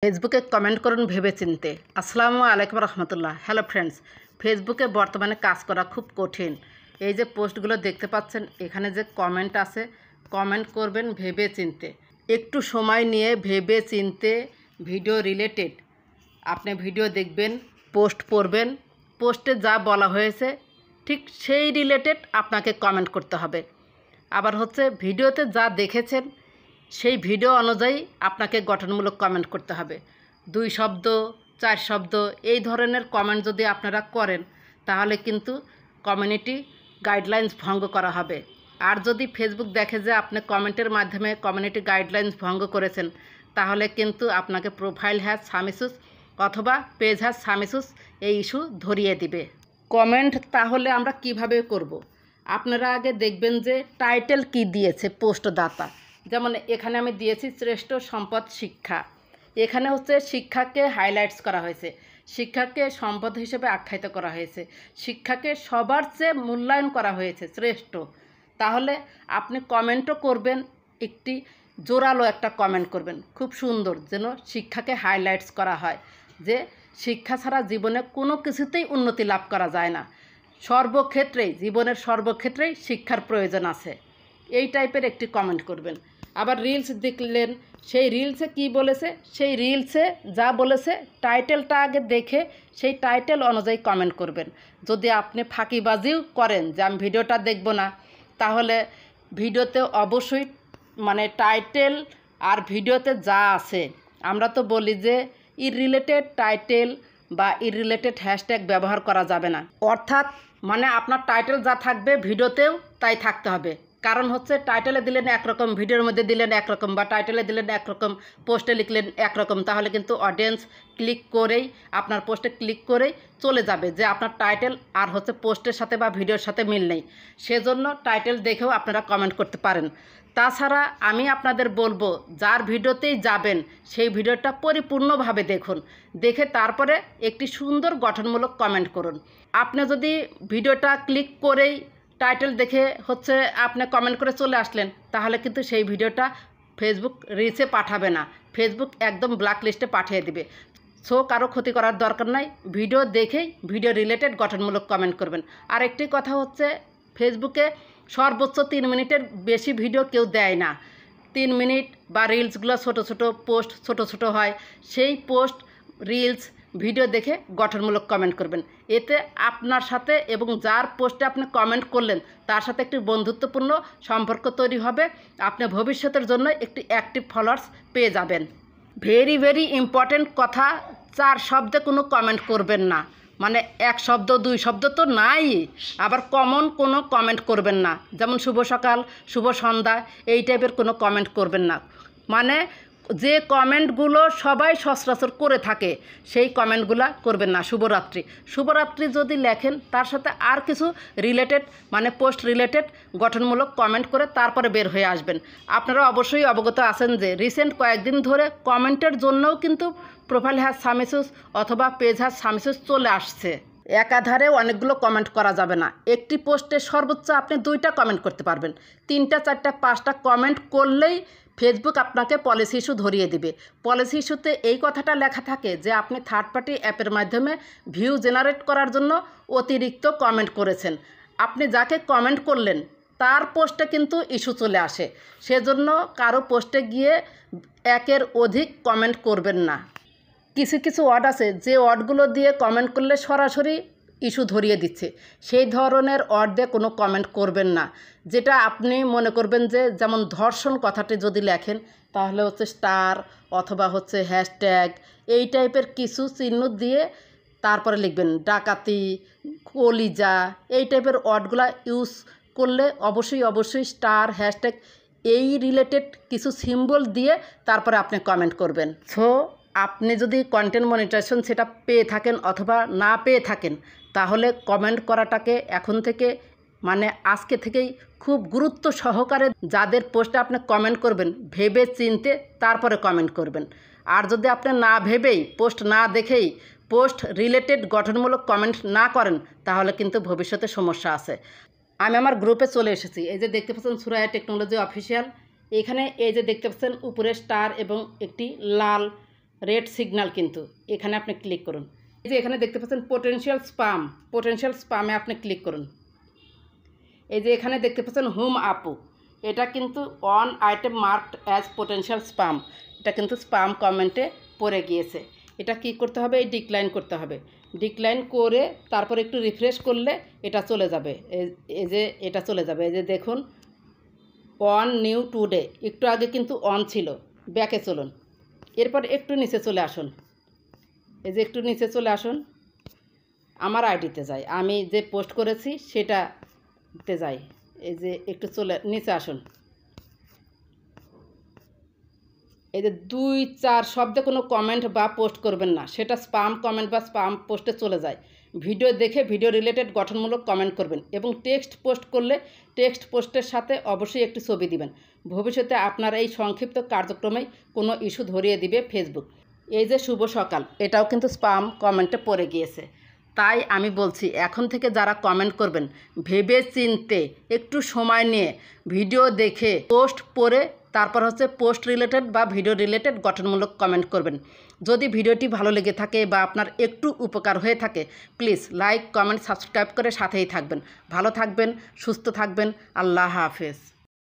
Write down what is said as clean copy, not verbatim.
ফেসবুকে কমেন্ট করুন ভেবেচিন্তে। আসসালামু আলাইকুম রহমতুল্লাহ। হ্যালো ফ্রেন্ডস, ফেসবুকে বর্তমানে কাজ করা খুব কঠিন। এই যে পোস্টগুলো দেখতে পাচ্ছেন, এখানে যে কমেন্ট আছে, কমেন্ট করবেন ভেবেচিন্তে। একটু সময় নিয়ে ভেবেচিন্তে ভিডিও রিলেটেড আপনি ভিডিও দেখবেন, পোস্ট পড়বেন, পোস্টে যা বলা হয়েছে ঠিক সেই রিলেটেড আপনাকে কমেন্ট করতে হবে। আবার হচ্ছে ভিডিওতে যা দেখেছেন সেই ভিডিও অনুযায়ী আপনাকে গঠনমূলক কমেন্ট করতে হবে। 2 শব্দ 4 শব্দ এই ধরনের কমেন্ট যদি আপনারা করেন তাহলে কিন্তু কমিউনিটি গাইডলাইন্স ভঙ্গ করা হবে। আর যদি ফেসবুক দেখে যে আপনি কমেন্টের মাধ্যমে কমিউনিটি গাইডলাইন্স ভঙ্গ করেছেন, তাহলে কিন্তু আপনাকে প্রোফাইল হ্যাজ সাম ইস্যুস অথবা পেজ হ্যাজ সাম ইস্যুস এই ইস্যু ধরিয়ে দিবে। কমেন্ট তাহলে আমরা কিভাবে করব? আপনারা আগে দেখবেন যে টাইটেল কি দিয়েছে পোস্টদাতা। যেমন এখানে আমি দিয়েছি শ্রেষ্ঠ সম্পদ শিক্ষা। এখানে হচ্ছে শিক্ষাকে হাইলাইটস করা হয়েছে, শিক্ষাকে সম্পদ হিসেবে আখ্যায়িত করা হয়েছে, শিক্ষাকে সবার চেয়ে মূল্যায়ন করা হয়েছে, শ্রেষ্ঠ। তাহলে আপনি কমেন্টও করবেন, একটি জোরালো একটা কমেন্ট করবেন, খুব সুন্দর, যেন শিক্ষাকে হাইলাইটস করা হয় যে শিক্ষা ছাড়া জীবনে কোনো কিছুতেই উন্নতি লাভ করা যায় না, সর্বক্ষেত্রেই জীবনের সর্বক্ষেত্রেই শিক্ষার প্রয়োজন আছে। এই টাইপের একটি কমেন্ট করবেন। আবার রিলস দেখলেন, সেই রিলসে কি বলেছে, সেই রিলসে যা বলেছে টাইটেলটা আগে দেখে সেই টাইটেল অনুযায়ী কমেন্ট করবেন। যদি আপনি ফাঁকিবাজিও করেন যে আমি ভিডিওটা দেখব না, তাহলে ভিডিওতে অবশ্যই টাইটেল আর ভিডিওতে যা আছে, আমরা তো বলি যে ইররিলেটেড টাইটেল বা ইররিলেটেড হ্যাশট্যাগ ব্যবহার করা যাবে না। অর্থাৎ আপনার টাইটেল যা থাকবে ভিডিওতেও তাই থাকতে হবে। কারণ হচ্ছে টাইটেলে দিলেন একরকম, ভিডিওর মধ্যে দিলেন একরকম, বা টাইটেলে দিলেন একরকম, পোস্টে লিখলেন একরকম, তাহলে কিন্তু অডিয়েন্স ক্লিক করেই আপনার পোস্টে ক্লিক করেই চলে যাবে যে আপনার টাইটেল আর হচ্ছে পোস্টের সাথে বা ভিডিওর সাথে মিল নেই। সেজন্য টাইটেল দেখেও আপনারা কমেন্ট করতে পারেন। তাছাড়া আমি আপনাদের বলবো, যার ভিডিওতেই যাবেন সেই ভিডিওটা পরিপূর্ণভাবে দেখুন, দেখে তারপরে একটি সুন্দর গঠনমূলক কমেন্ট করুন। আপনি যদি ভিডিওটা ক্লিক করেই টাইটেল দেখে হচ্ছে আপনি কমেন্ট করে চলে আসলেন, তাহলে কিন্তু সেই ভিডিওটা ফেসবুক রিচে পাঠাবে না, ফেসবুক একদম ব্ল্যাক লিস্টে পাঠিয়ে দিবে। সো কারো ক্ষতি করার দরকার নাই, ভিডিও দেখেই ভিডিও রিলেটেড গঠনমূলক কমেন্ট করবেন। আর একটি কথা হচ্ছে, ফেসবুকে সর্বোচ্চ 3 মিনিটের বেশি ভিডিও কেউ দেয় না। 3 মিনিট বা রিলসগুলো ছোট ছোট পোস্ট, ছোট ছোট হয়, সেই পোস্ট রিলস ভিডিও দেখে গঠনমূলক কমেন্ট করবেন। এতে আপনার সাথে এবং যার পোস্টে আপনি কমেন্ট করলেন তার সাথে একটি বন্ধুত্বপূর্ণ সম্পর্ক তৈরি হবে। আপনি ভবিষ্যতের জন্য একটি অ্যাক্টিভ ফলোয়ার্স পেয়ে যাবেন। ভেরি ভেরি ইম্পর্টেন্ট কথা, 4 শব্দে কোনো কমেন্ট করবেন না। 1 শব্দ 2 শব্দ তো নাই। আবার কমন কোনো কমেন্ট করবেন না, যেমন শুভ সকাল, শুভ সন্ধ্যা, এই টাইপের কোনো কমেন্ট করবেন না। যে কমেন্টগুলো সবাই সচরাচর করে থাকে সেই কমেন্টগুলো করবেন না। শুভরাত্রি, শুভরাত্রি যদি লেখেন তার সাথে আর কিছু রিলেটেড পোস্ট রিলেটেড গঠনমূলক কমেন্ট করে তারপরে বের হয়ে আসবেন। আপনারা অবশ্যই অবগত আছেন যে রিসেন্ট কয়েকদিন ধরে কমেন্টের জন্যও কিন্তু প্রোফাইল হ্যাজ সাম ইস্যুস অথবা পেজ হ্যাজ সাম ইস্যুস চলে আসছে। একাধারে অনেকগুলো কমেন্ট করা যাবে না। একটি পোস্টে সর্বোচ্চ আপনি 2টা কমেন্ট করতে পারবেন। 3টা 4টা 5টা কমেন্ট করলেই ফেসবুক আপনাকে পলিসি ইস্যু ধরিয়ে দিবে। পলিসি ইস্যুতে এই কথাটা লেখা থাকে যে আপনি থার্ড পার্টি অ্যাপের মাধ্যমে ভিউ জেনারেট করার জন্য অতিরিক্ত কমেন্ট করেছেন। আপনি যাকে কমেন্ট করলেন তার পোস্টে কিন্তু ইস্যু চলে আসে। সেজন্য কারো পোস্টে গিয়ে একের অধিক কমেন্ট করবেন না। কিছু কিছু ওয়ার্ড আছে যে ওয়ার্ডগুলো দিয়ে কমেন্ট করলে সরাসরি ইস্যু ধরিয়ে দিচ্ছে, সেই ধরনের ওয়ার্ড দিয়ে কোনো কমেন্ট করবেন না। যেটা আপনি মনে করবেন যে, যেমন ধর্ষণ কথাটি যদি লেখেন তাহলে হচ্ছে স্টার অথবা হচ্ছে হ্যাশট্যাগ এই টাইপের কিছু চিহ্ন দিয়ে তারপরে লিখবেন। ডাকাতি, কলিজা এই টাইপের ওয়ার্ডগুলো ইউজ করলে অবশ্যই স্টার, হ্যাশট্যাগ এই রিলেটেড কিছু সিম্বল দিয়ে তারপরে আপনি কমেন্ট করবেন। সো আপনি যদি কন্টেন্ট মনিটাইজেশন সেটা পেয়ে থাকেন অথবা না পেয়ে থাকেন, তাহলে কমেন্ট করাটাকে এখন থেকে আজকে থেকেই খুব গুরুত্ব সহকারে যাদের পোস্টে আপনি কমেন্ট করবেন ভেবে চিনতে তারপরে কমেন্ট করবেন। আর যদি আপনি না ভেবেই, পোস্ট না দেখেই পোস্ট রিলেটেড গঠনমূলক কমেন্ট না করেন, তাহলে কিন্তু ভবিষ্যতে সমস্যা আছে। আমি আমার গ্রুপে চলে এসেছি। এই যে দেখতে পাচ্ছেন সুরাইয়া টেকনোলজি অফিসিয়াল, এখানে এই যে দেখতে পাচ্ছেন উপরে স্টার এবং একটি লাল রেড সিগন্যাল, কিন্তু এখানে আপনি ক্লিক করুন। এই যে এখানে দেখতে পাচ্ছেন পোটেনশিয়াল স্পামে আপনি ক্লিক করুন। এই যে এখানে দেখতে পাচ্ছেন হোম আপু, এটা কিন্তু on item marked as potential spam, এটা কিন্তু স্পাম কমেন্টে পড়ে গিয়েছে। এটা কি করতে হবে? এই ডিক্লাইন করতে হবে। ডিক্লাইন করে তারপর একটু রিফ্রেশ করলে এটা চলে যাবে। এই যে এটা চলে যাবে। এই যে দেখুন অন নিউ টুডে, একটু আগে কিন্তু অন ছিল। ব্যাকে চলুন, এরপর একটু নিচে চলে আসুন। এই যে একটু নিচে চলে আসুন, আমার আইডিতে যাই, আমি যে পোস্ট করেছি সেটাতে যাই। এই যে একটু চলে নিচে আসুন। এই যে 2-4 শব্দে কোনো কমেন্ট বা পোস্ট করবেন না, সেটা স্পাম কমেন্ট বা স্পাম পোস্টে চলে যায়। ভিডিও দেখে ভিডিও রিলেটেড গঠনমূলক কমেন্ট করবেন এবং টেক্সট পোস্ট করলে টেক্সট পোস্টের সাথে অবশ্যই একটি ছবি দিবেন। ভবিষ্যতে আপনার এই সংক্ষিপ্ত কার্যক্রমেই কোনো ইস্যু ধরিয়ে দিবে ফেসবুক। এই যে শুভ সকাল, এটাও কিন্তু স্পাম কমেন্টে পড়ে গিয়েছে। তাই আমি বলছি, এখন থেকে যারা কমেন্ট করবেন ভেবে চিনতে একটু সময় নিয়ে ভিডিও দেখে পোস্ট পড়ে তারপর পোস্ট রিলেটেড বা ভিডিও রিলেটেড গঠনমূলক কমেন্ট করবেন। যদি ভিডিওটি ভালো লেগে থাকে বা আপনার একটু উপকার হয়ে থাকে, প্লিজ লাইক কমেন্ট সাবস্ক্রাইব করে সাথেই থাকবেন। ভালো থাকবেন, সুস্থ থাকবেন। আল্লাহ হাফেজ।